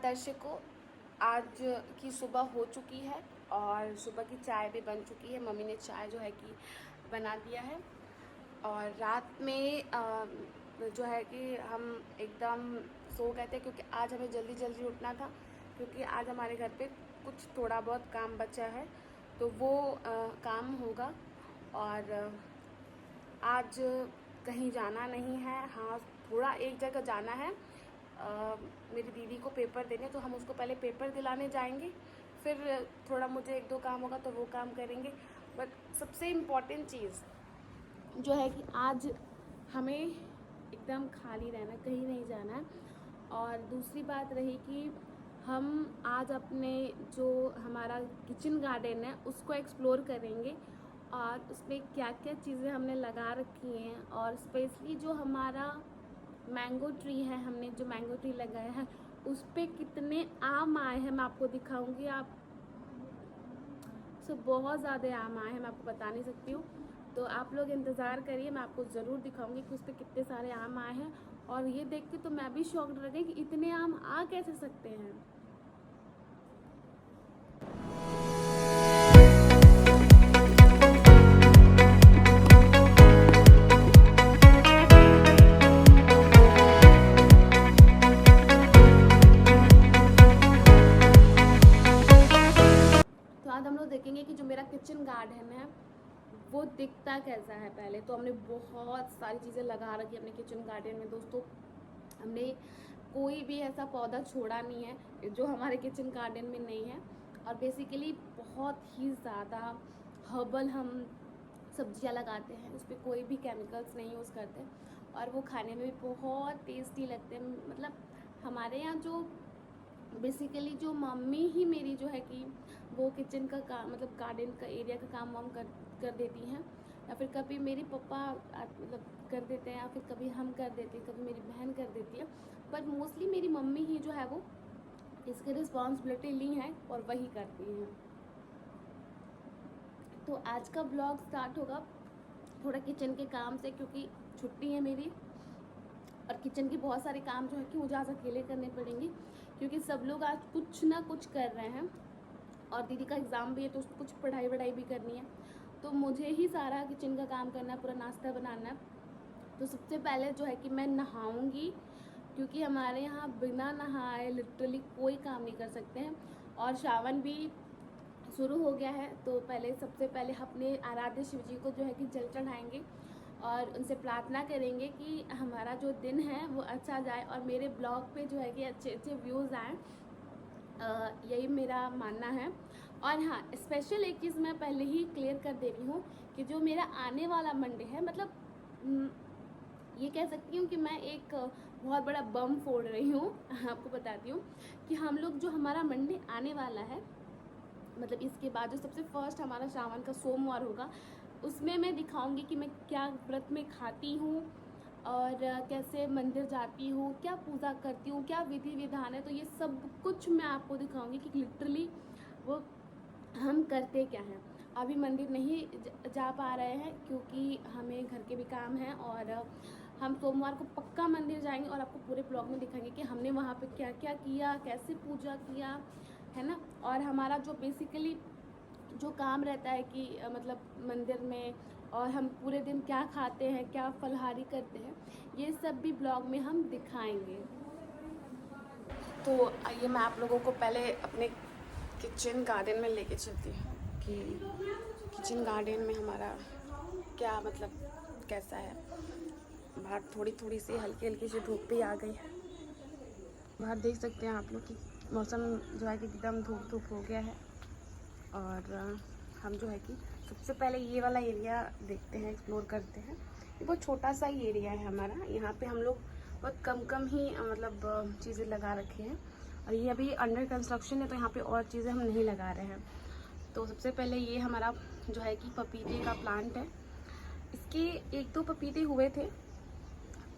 दर्शकों, आज की सुबह हो चुकी है और सुबह की चाय भी बन चुकी है। मम्मी ने चाय जो है कि बना दिया है और रात में जो है कि हम एकदम सो गए थे क्योंकि आज हमें जल्दी जल्दी उठना था, क्योंकि आज हमारे घर पे कुछ थोड़ा बहुत काम बचा है तो वो काम होगा। और आज कहीं जाना नहीं है, हाँ थोड़ा एक जगह जाना है। मेरी दीदी को पेपर देने, तो हम उसको पहले पेपर दिलाने जाएंगे, फिर थोड़ा मुझे एक दो काम होगा तो वो काम करेंगे। बट सबसे इम्पॉर्टेंट चीज़ जो है कि आज हमें एकदम खाली रहना, कहीं नहीं जाना है। और दूसरी बात रही कि हम आज अपने जो हमारा किचन गार्डन है उसको एक्सप्लोर करेंगे और उसमें क्या क्या चीज़ें हमने लगा रखी हैं, और स्पेशली जो हमारा मैंगो ट्री है, हमने जो मैंगो ट्री लगाया है उस पर कितने आम आए हैं मैं आपको दिखाऊंगी। आप सब बहुत ज़्यादा आम आए हैं, मैं आपको बता नहीं सकती हूँ। तो आप लोग इंतज़ार करिए, मैं आपको ज़रूर दिखाऊंगी कि उस पर कितने सारे आम आए हैं। और ये देख के तो मैं भी शॉक्ड रह गई कि इतने आम आ कैसे सकते हैं। तो आज हम लोग देखेंगे कि जो मेरा किचन गार्डन है वो दिखता कैसा है। पहले तो हमने बहुत सारी चीज़ें लगा रखी है अपने किचन गार्डन में दोस्तों। हमने कोई भी ऐसा पौधा छोड़ा नहीं है जो हमारे किचन गार्डन में नहीं है। और बेसिकली बहुत ही ज़्यादा हर्बल हम सब्जियां लगाते हैं, उस पर कोई भी केमिकल्स नहीं यूज़ करते और वो खाने में भी बहुत टेस्टी लगते हैं। मतलब हमारे यहाँ जो बेसिकली जो मम्मी ही मेरी जो है कि वो किचन का काम, मतलब गार्डन का एरिया का काम वाम कर देती हैं, या फिर कभी मेरे पापा मतलब कर देते हैं, या फिर कभी हम कर देते हैं, कभी मेरी बहन कर देती है। बट मोस्टली मेरी मम्मी ही जो है वो इसकी रिस्पॉन्सिबिलिटी ली है और वही करती हैं। तो आज का ब्लॉग स्टार्ट होगा थोड़ा किचन के काम से, क्योंकि छुट्टी है मेरी और किचन के बहुत सारे काम जो है कि मुझे आज अकेले करने पड़ेंगे, क्योंकि सब लोग आज कुछ ना कुछ कर रहे हैं और दीदी का एग्ज़ाम भी है तो उसको कुछ पढ़ाई वढ़ाई भी करनी है। तो मुझे ही सारा किचन का काम करना है, पूरा नाश्ता बनाना है। तो सबसे पहले जो है कि मैं नहाऊंगी, क्योंकि हमारे यहाँ बिना नहाए लिटरली कोई काम नहीं कर सकते हैं। और सावन भी शुरू हो गया है, तो सबसे पहले अपने आराध्य शिव जी को जो है कि जल चढ़ाएंगे और उनसे प्रार्थना करेंगे कि हमारा जो दिन है वो अच्छा जाए और मेरे ब्लॉग पे जो है कि अच्छे अच्छे व्यूज़ आएँ। यही मेरा मानना है। और हाँ, स्पेशल एक चीज़ मैं पहले ही क्लियर कर दे रही हूँ कि जो मेरा आने वाला मंडे है, मतलब ये कह सकती हूँ कि मैं एक बहुत बड़ा बम फोड़ रही हूँ। आपको बताती हूँ कि हम लोग जो हमारा मंडे आने वाला है, मतलब इसके बाद जो सबसे फर्स्ट हमारा श्रावण का सोमवार होगा, उसमें मैं दिखाऊंगी कि मैं क्या व्रत में खाती हूँ और कैसे मंदिर जाती हूँ, क्या पूजा करती हूँ, क्या विधि विधान है। तो ये सब कुछ मैं आपको दिखाऊंगी कि लिटरली वो हम करते क्या हैं। अभी मंदिर नहीं जा पा रहे हैं क्योंकि हमें घर के भी काम हैं, और हम सोमवार को पक्का मंदिर जाएंगे और आपको पूरे ब्लॉग में दिखाएंगे कि हमने वहाँ पे क्या क्या किया, कैसे पूजा किया, है ना। और हमारा जो बेसिकली जो काम रहता है कि मतलब मंदिर में, और हम पूरे दिन क्या खाते हैं, क्या फलहारी करते हैं, ये सब भी ब्लॉग में हम दिखाएंगे। तो आइए मैं आप लोगों को पहले अपने किचन गार्डन में लेके चलती हूँ कि किचन गार्डन में हमारा क्या मतलब कैसा है। बाहर थोड़ी थोड़ी सी हल्की हल्की सी धूप भी आ गई है। बाहर देख सकते हैं आप लोग कि मौसम जो है कि एकदम धूप धूप हो गया है। और हम जो है कि सबसे पहले ये वाला एरिया देखते हैं, एक्सप्लोर करते हैं। ये बहुत छोटा सा ही एरिया है हमारा, यहाँ पे हम लोग बहुत कम ही मतलब चीज़ें लगा रखे हैं, और ये अभी अंडर कंस्ट्रक्शन है तो यहाँ पे और चीज़ें हम नहीं लगा रहे हैं। तो सबसे पहले ये हमारा जो है कि पपीते का प्लांट है। इसके एक दो पपीते हुए थे,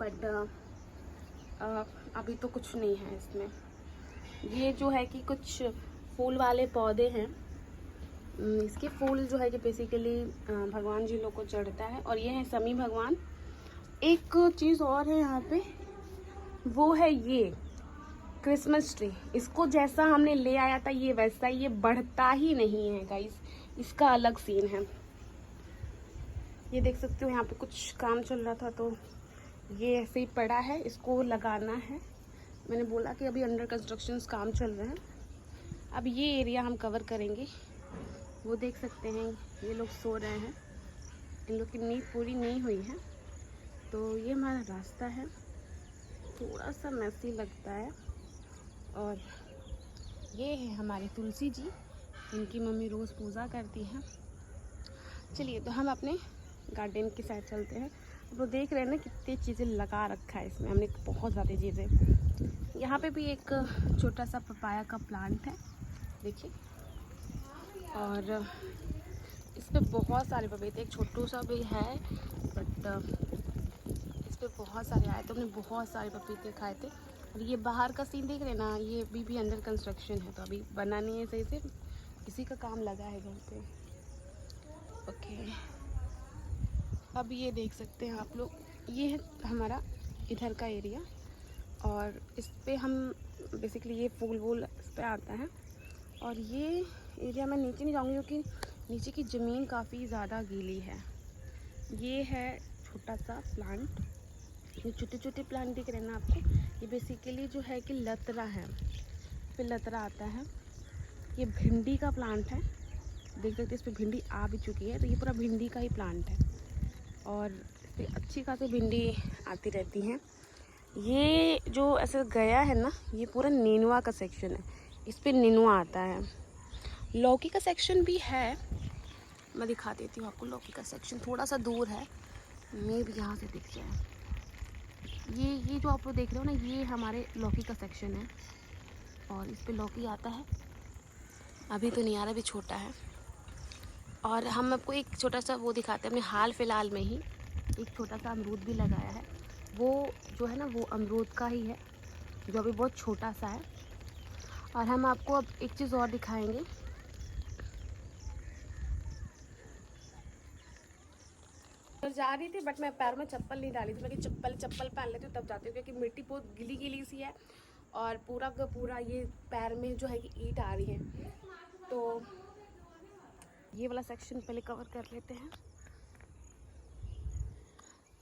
बट अभी तो कुछ नहीं है इसमें। ये जो है कि कुछ फूल वाले पौधे हैं। इसके फूल जो है कि बेसिकली भगवान जी लोग को चढ़ता है, और ये है शमी भगवान। एक चीज़ और है यहाँ पे, वो है ये क्रिसमस ट्री, इसको जैसा हमने ले आया था ये वैसा, ये बढ़ता ही नहीं है गाइस, इसका अलग सीन है। ये देख सकते हो यहाँ पे कुछ काम चल रहा था तो ये ऐसे ही पड़ा है, इसको लगाना है। मैंने बोला कि अभी अंडर कंस्ट्रक्शन काम चल रहे हैं। अब ये एरिया हम कवर करेंगे। वो देख सकते हैं ये लोग सो रहे हैं, इन लोग की नींद पूरी नहीं हुई है। तो ये हमारा रास्ता है, थोड़ा सा मैसी लगता है। और ये है हमारी तुलसी जी, इनकी मम्मी रोज़ पूजा करती हैं। चलिए तो हम अपने गार्डन की साइड चलते हैं। वो देख रहे हैं ना कितनी चीज़ें लगा रखा है इसमें हमने, बहुत ज़्यादा चीज़ें। यहाँ पे भी एक छोटा सा पपाया का प्लांट है, देखिए। और इस पे बहुत सारे पपीते, एक छोटू सा भी है बट इस पे बहुत सारे आए, तो हमने बहुत सारे पपीते खाए थे। और ये बाहर का सीन देख रहे हैं ना, ये भी अंडर कंस्ट्रक्शन है, तो अभी बना नहीं है सही से, इसी का काम लगा है घर पे। ओके, अब ये देख सकते हैं आप लोग, ये है हमारा इधर का एरिया। और इस पे हम बेसिकली ये फूल वूल इस पे आता है। और ये एरिया मैं नीचे नहीं जाऊँगी क्योंकि नीचे की ज़मीन काफ़ी ज़्यादा गीली है। ये है छोटा सा प्लांट, ये छोटे छोटे प्लांट दिख रहे हैं ना आपको, ये बेसिकली जो है कि लतरा है, फिर लतरा आता है। ये भिंडी का प्लांट है, देख सकते हैं इस पर भिंडी आ भी चुकी है, तो ये पूरा भिंडी का ही प्लांट है। और इस पर अच्छी खासी भिंडी आती रहती हैं। ये जो ऐसे गया है ना, ये पूरा नेनुआ का सेक्शन है, इस पर नेनुआ आता है। लौकी का सेक्शन भी है, मैं दिखा देती हूँ आपको। लौकी का सेक्शन थोड़ा सा दूर है, मैं भी यहाँ से दिख जाए। ये जो आप लोग देख रहे हो ना, ये हमारे लौकी का सेक्शन है। और इस पे लौकी आता है, अभी तो नहीं आ रहा, अभी छोटा है। और हम आपको एक छोटा सा वो दिखाते हैं, हमने हाल फिलहाल में ही एक छोटा सा अमरूद भी लगाया है। वो जो है ना, वो अमरूद का ही है, जो अभी बहुत छोटा सा है। और हम आपको अब एक चीज़ और दिखाएंगे। तो जा रही थी बट मैं पैर में चप्पल नहीं डाली थी, मैं चप्पल पहन लेती हूँ तब जाती हूँ, क्योंकि मिट्टी बहुत गीली गीली सी है और पूरा का पूरा ये पैर में जो है कि ईंट आ रही है। तो ये वाला सेक्शन पहले कवर कर लेते हैं।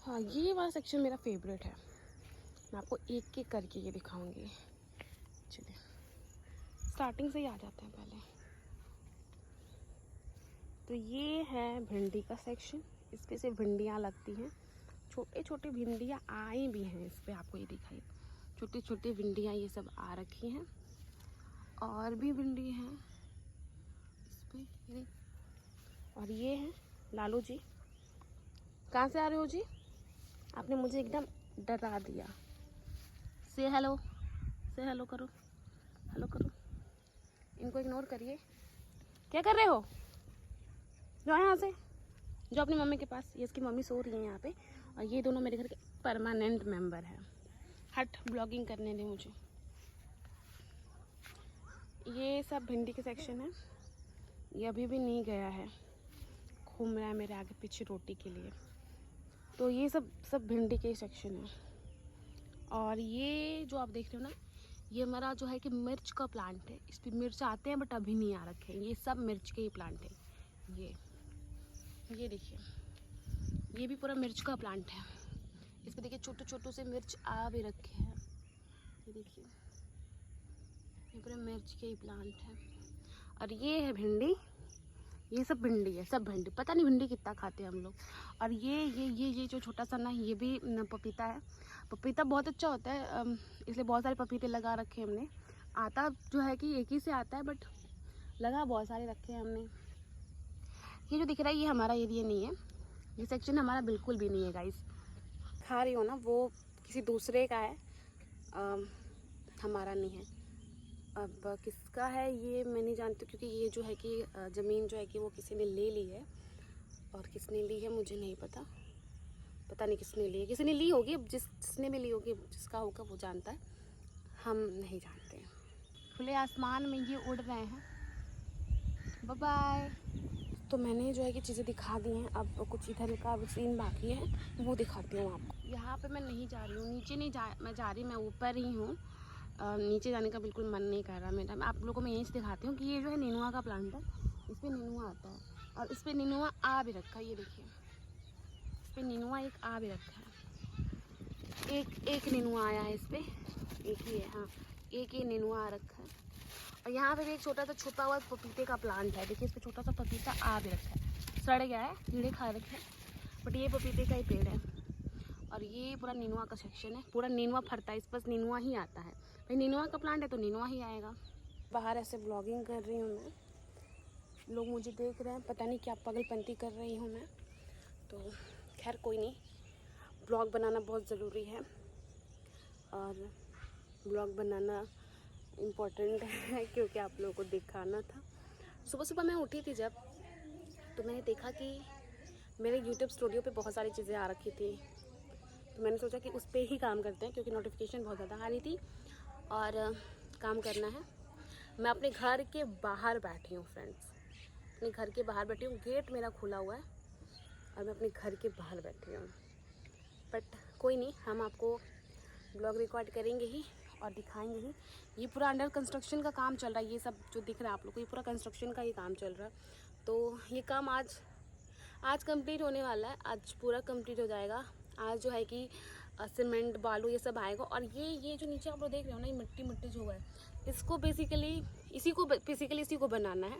हाँ, ये वाला सेक्शन मेरा फेवरेट है, मैं आपको एक एक करके ये दिखाऊंगी। चलिए स्टार्टिंग से ही आ जाते हैं पहले। तो ये है भिंडी का सेक्शन, इस पे से भिंडियाँ लगती हैं, छोटे छोटे भिंडियाँ आई भी हैं इस पे, आपको ये दिखाई, छोटी छोटी भिंडियाँ ये सब आ रखी हैं। और भी भिंडी हैं इस पे। और ये है लालू जी, कहाँ से आ रहे हो जी? आपने मुझे एकदम डरा दिया। से हेलो, से हेलो करो, हेलो करो, इनको इग्नोर करिए। क्या कर रहे हो? जो यहाँ से, जो अपनी मम्मी के पास, ये इसकी मम्मी सो रही है यहाँ पे। और ये दोनों मेरे घर के परमानेंट मेंबर हैं। हट, ब्लॉगिंग करने दे मुझे। ये सब भिंडी के सेक्शन है, ये अभी भी नहीं गया है, घूम रहा है मेरे आगे पीछे रोटी के लिए। तो ये सब भिंडी के सेक्शन है। और ये जो आप देख रहे हो ना, ये हमारा जो है कि मिर्च का प्लांट है, इस पर मिर्च आते हैं बट अभी नहीं आ रखे हैं। ये सब मिर्च के ही प्लांट है। ये देखिए, ये भी पूरा मिर्च का प्लांट है। इस पे देखिए छोटे छोटे से मिर्च आ भी रखे हैं, ये देखिए, ये पूरा मिर्च के ही प्लांट है। और ये है भिंडी, ये सब भिंडी है, सब भिंडी, पता नहीं भिंडी कितना खाते हैं हम लोग। और ये जो छोटा सा ना, ये भी पपीता है। पपीता बहुत अच्छा होता है, इसलिए बहुत सारे पपीते लगा रखे हैं हमने। आता जो है कि एक ही से आता है बट लगा बहुत सारे रखे हैं हमने। ये जो दिख रहा है ये हमारा एरिया नहीं है, ये सेक्शन हमारा बिल्कुल भी नहीं है गाइस। खा रही हो ना, वो किसी दूसरे का है, हमारा नहीं है। अब किसका है ये मैं नहीं जानती, क्योंकि ये जो है कि ज़मीन जो है कि वो किसी ने ले ली है। और किसने ली है मुझे नहीं पता, पता नहीं किसने ली है, किसी ने ली होगी, जिसने भी ली होगी, जिसका होगा वो जानता है, हम नहीं जानते हैं। खुले आसमान में ये उड़ रहे हैं। Bye bye. तो मैंने जो है कि चीज़ें दिखा दी हैं, अब कुछ इधर का सीन बाकी है, वो दिखाती हूँ आपको। यहाँ पे मैं नहीं जा रही हूँ, नीचे नहीं मैं जा रही, मैं ऊपर ही हूँ। नीचे जाने का बिल्कुल मन नहीं कर रहा मेरा। मैं आप लोगों को मैं यही दिखाती हूँ कि ये जो है नेनुआ का प्लांट है, इस पर नेनुआ आता है और इस पर नेनुआ आ भी रखा है। ये देखिए इस पर नेनुआ एक आ भी रखा है, एक नेनुआ आया है इस पर, एक ही है, हाँ एक ही नेनुआ आ रखा है। और यहाँ पे भी एक छोटा सा छुपा हुआ पपीते का प्लांट है। देखिए इस पर छोटा सा पपीता आ भी रखा है, सड़ गया है, कीड़े खा रखे हैं, बट ये पपीते का ही पेड़ है। और ये पूरा नेनुआ का सेक्शन है, पूरा नेनुआ फरता है, इस पर नेनुआ ही आता है। भाई नेनुआ का प्लांट है तो नेनुआ ही आएगा। बाहर ऐसे ब्लॉगिंग कर रही हूँ मैं, लोग मुझे देख रहे हैं, पता नहीं क्या पागलपंती कर रही हूँ मैं। तो खैर कोई नहीं, ब्लॉग बनाना बहुत ज़रूरी है और ब्लॉग बनाना इम्पोर्टेंट है क्योंकि आप लोगों को दिखाना था। सुबह सुबह मैं उठी थी जब, तो मैंने देखा कि मेरे YouTube स्टूडियो पे बहुत सारी चीज़ें आ रखी थी, तो मैंने सोचा कि उस पर ही काम करते हैं क्योंकि नोटिफिकेशन बहुत ज़्यादा आ रही थी और काम करना है। मैं अपने घर के बाहर बैठी हूँ फ्रेंड्स, अपने घर के बाहर बैठी हूँ, गेट मेरा खुला हुआ है और मैं अपने घर के बाहर बैठी हूँ। बट कोई नहीं, हम आपको ब्लॉग रिकॉर्ड करेंगे ही और दिखाएंगे ही। ये पूरा अंडर कंस्ट्रक्शन का काम चल रहा है, ये सब जो दिख रहा है आप लोग को, ये पूरा कंस्ट्रक्शन का ही काम चल रहा है। तो ये काम आज कंप्लीट होने वाला है, आज पूरा कंप्लीट हो जाएगा। आज जो है कि सीमेंट बालू ये सब आएगा और ये जो नीचे आप लोग देख रहे हो ना, ये मिट्टी जो है, इसको बेसिकली इसी को बनाना है।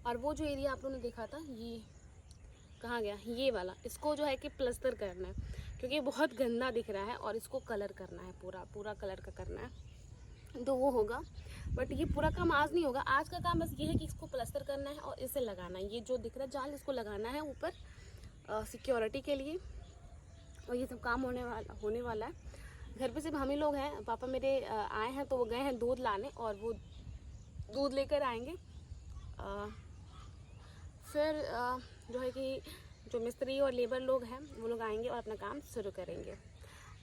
और वो जो एरिया आप लोगों ने देखा था, ये कहाँ गया, ये वाला, इसको जो है कि प्लस्तर करना है क्योंकि ये बहुत गंदा दिख रहा है और इसको कलर करना है, पूरा कलर का करना है, तो वो होगा। बट ये पूरा काम आज नहीं होगा, आज का काम बस ये है कि इसको प्लस्तर करना है और इसे लगाना है। ये जो दिख रहा है जाल, इसको लगाना है ऊपर सिक्योरिटी के लिए, और ये सब काम होने वाला है। घर पे सिर्फ हम ही लोग हैं, पापा मेरे आए हैं तो वो गए हैं दूध लाने और वो दूध लेकर आएंगे। फिर जो है कि जो मिस्त्री और लेबर लोग हैं वो लोग आएंगे और अपना काम शुरू करेंगे।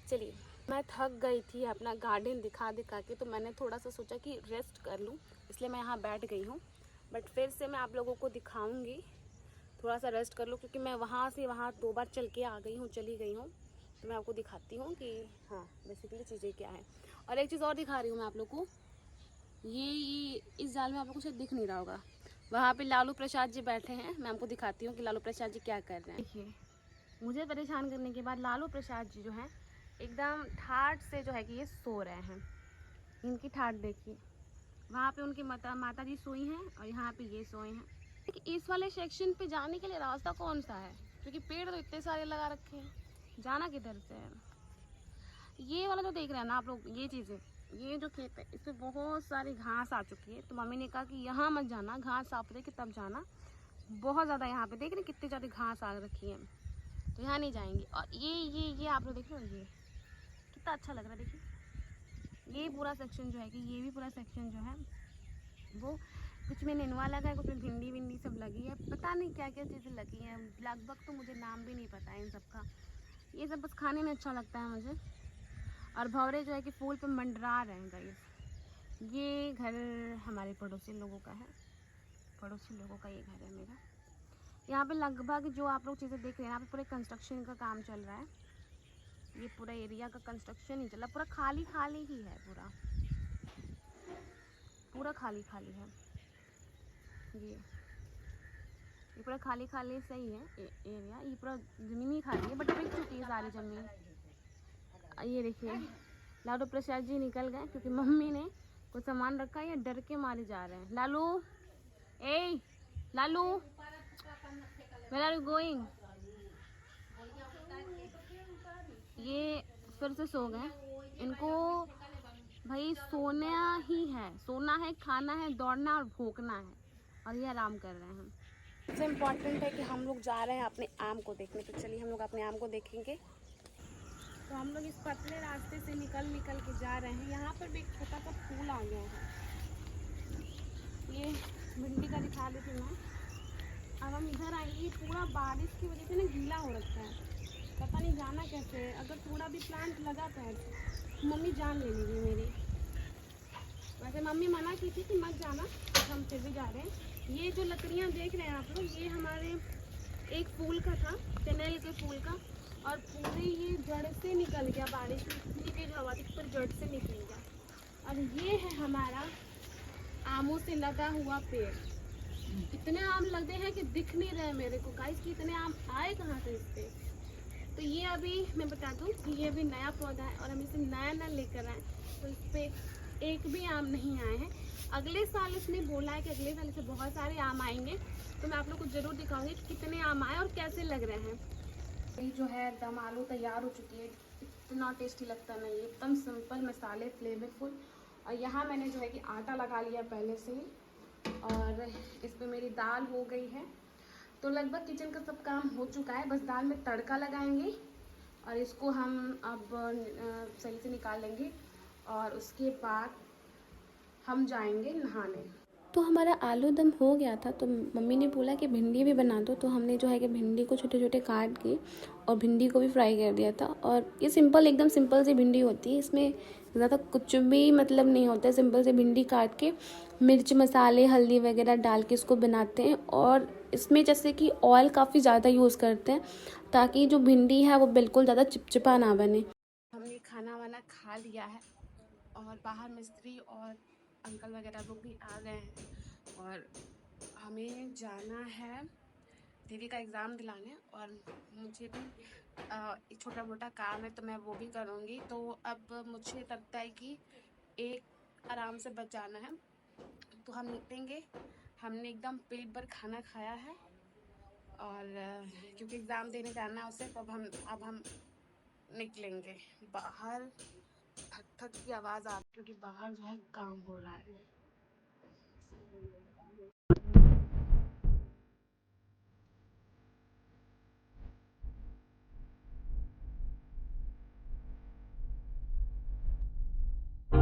चलिए, मैं थक गई थी अपना गार्डन दिखा के, तो मैंने थोड़ा सा सोचा कि रेस्ट कर लूँ, इसलिए मैं यहाँ बैठ गई हूँ। बट फिर से मैं आप लोगों को दिखाऊंगी, थोड़ा सा रेस्ट कर लूँ क्योंकि मैं वहाँ से वहाँ 2 बार चली गई हूँ। तो मैं आपको दिखाती हूँ कि हाँ बेसिकली चीज़ें क्या है। और एक चीज़ और दिखा रही हूँ मैं आप लोग को, ये इस जाल में आप लोग को शायद दिख नहीं रहा होगा, वहाँ पे लालू प्रसाद जी बैठे हैं। मैं आपको दिखाती हूँ कि लालू प्रसाद जी क्या कर रहे हैं। देखिए, मुझे परेशान करने के बाद लालू प्रसाद जी जो हैं एकदम ठाठ से जो है कि ये सो रहे हैं। इनकी ठाठ देखिए, वहाँ पे उनकी माता जी सोई हैं और यहाँ पे ये सोए हैं। इस वाले सेक्शन पे जाने के लिए रास्ता कौन सा है, क्योंकि पेड़ तो इतने सारे लगा रखे हैं, जाना किधर से है। ये वाला जो देख रहे हैं ना आप लोग, ये चीज़ें, ये जो खेत है इस पर बहुत सारी घास आ चुकी है, तो मम्मी ने कहा कि यहाँ मत जाना, घास साफ रहे कि तब जाना। बहुत ज़्यादा यहाँ पे देख रहे कितनी ज़्यादा घास आ रखी है, तो यहाँ नहीं जाएंगे। और ये आप लोग देख रहे हो, ये कितना अच्छा लग रहा है। देखिए ये पूरा सेक्शन जो है कि ये भी पूरा सेक्शन जो है वो कुछ में नेनुआ लगा है, कुछ में भिंडी सब लगी है, पता नहीं क्या क्या चीज़ें लगी हैं, लगभग तो मुझे नाम भी नहीं पता है इन सब का। ये सब बस खाने में अच्छा लगता है मुझे। और भंवरे जो है कि फूल पे मंडरा रहे हैं गाइस। ये घर हमारे पड़ोसी लोगों का है, पड़ोसी लोगों का ये घर है मेरा। यहाँ पे लगभग जो आप लोग चीज़ें देख रहे हैं, यहाँ पे पूरे कंस्ट्रक्शन का काम चल रहा है। ये पूरा एरिया का कंस्ट्रक्शन ही चल रहा है, पूरा खाली ही है, पूरा खाली है। ये पूरा खाली सही है एरिया, ये पूरा ज़मीन ही खाली है, बट बिक चुकी है सारी ज़मीन। ये देखिए लालू प्रसाद जी निकल गए क्योंकि मम्मी ने कुछ सामान रखा है, ये डर के मारे जा रहे हैं। Lalu, Lalu, where are you going? ये फिर से सो गए। इनको भाई सोना ही है, सोना है, खाना है, दौड़ना और भूखना है, और ये आराम कर रहे हैं। सबसे इम्पोर्टेंट है कि हम लोग जा रहे हैं अपने आम को देखने, तो चलिए हम लोग अपने आम को देखेंगे। तो हम लोग इस पतले रास्ते से निकल के जा रहे हैं। यहाँ पर भी एक छोटा सा फूल आ गया है, ये भिंडी का दिखा देती हूँ मैं। अब हम इधर आएंगे, पूरा बारिश की वजह से ना गीला हो रखा है, पता नहीं जाना कैसे है। अगर थोड़ा भी प्लांट लगाता है तो मम्मी जान ले लेगी मेरी। वैसे मम्मी मना की थी कि मत जाना, तो हम फिर भी जा रहे हैं। ये जो लकड़ियाँ देख रहे हैं आप लोग, ये हमारे एक फूल का था, कनेल के फूल का, और पूरे ये जड़ से निकल गया, बारिश में इतनी तेज हवा थी पर जड़ से निकल गया। और ये है हमारा आमों से लगा हुआ पेड़। इतने आम लगे हैं कि दिख नहीं रहे मेरे को गाइस कि इतने आम आए कहाँ से इस पे। तो ये अभी मैं बता दूं कि ये अभी नया पौधा है और हम इसे नया नया लेकर आए, तो इस पे एक भी आम नहीं आए हैं। अगले साल इसने बोला है कि अगले साल इसे बहुत सारे आम आएंगे, तो मैं आप लोग को जरूर दिखाऊंगी कि कितने आम आए और कैसे लग रहे हैं। ये जो है दम आलू तैयार हो चुकी है। इतना टेस्टी लगता नहीं है, एकदम सिंपल मसाले फ्लेवरफुल। और यहाँ मैंने जो है कि आटा लगा लिया पहले से ही, और इस पर मेरी दाल हो गई है। तो लगभग किचन का सब काम हो चुका है, बस दाल में तड़का लगाएंगे और इसको हम अब सही से निकाल लेंगे और उसके बाद हम जाएंगे नहाने। तो हमारा आलू दम हो गया था, तो मम्मी ने बोला कि भिंडी भी बना दो, तो हमने जो है कि भिंडी को छोटे छोटे काट के और भिंडी को भी फ्राई कर दिया था। और ये सिंपल, एकदम सिंपल सी भिंडी होती है, इसमें ज़्यादा कुछ भी मतलब नहीं होता है। सिंपल से भिंडी काट के मिर्च मसाले हल्दी वगैरह डाल के इसको बनाते हैं। और इसमें जैसे कि ऑयल काफ़ी ज़्यादा यूज़ करते हैं ताकि जो भिंडी है वो बिल्कुल ज़्यादा चिपचिपा ना बने। हमने खाना वाना खा लिया है और बाहर मिस्त्री और अंकल वगैरह लोग भी आ गए हैं और हमें जाना है दीदी का एग्ज़ाम दिलाने। और मुझे भी एक छोटा मोटा काम है तो मैं वो भी करूँगी। तो अब मुझे लगता है कि एक आराम से बच जाना है, तो हम निकलेंगे। हमने एकदम पेट भर खाना खाया है और क्योंकि एग्ज़ाम देने जाना है उसे, तो अब हम निकलेंगे। बाहर थक थक की आवाज़ आ रही क्योंकि बाहर जो है काम हो रहा है।